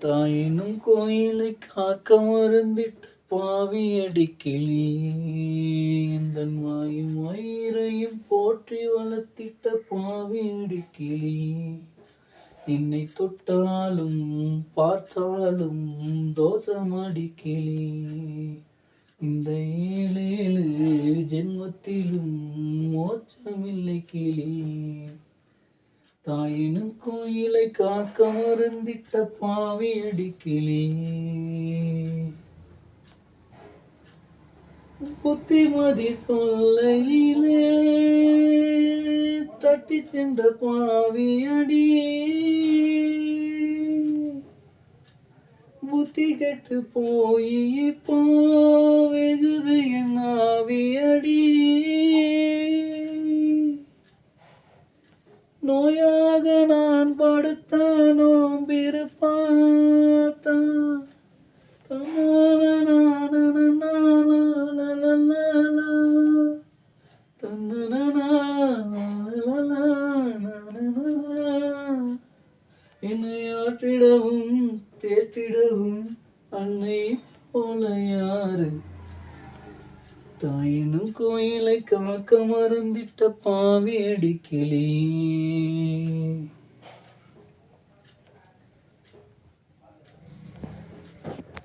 தாயினும் கோயிலை காக்க மறந்திட்ட பாவி அடிக்கிளி, எந்தன் வாயும் வயிறையும் போற்றி வளர்த்திட்ட பாவி அடிக்கிளி, என்னை தொட்டாலும் பார்த்தாலும் தோசம் அடிக்கிளி, இந்த 7 ஜென்மத்திலும் மோட்சமில்லை கிளி, தாயினும் கோயிலை காக்க மறந்திட்ட பாவி அடிக்கிளி, புத்திமதி சொல்லையிலே தட்டி சென்ற பாவி அடி, புத்தி கெட்டு போய் இப்போ வெகுது என் ஆவி அடி, நோயாக நான் படுத்தானோ பிறப்பாத்தா என்னை ஆற்றிடவும் தேற்றிடவும் அன்னை போல யாரு, தாயினும் கோயிலை காக்க மறந்திட்ட பாவி அடிக்கிளி.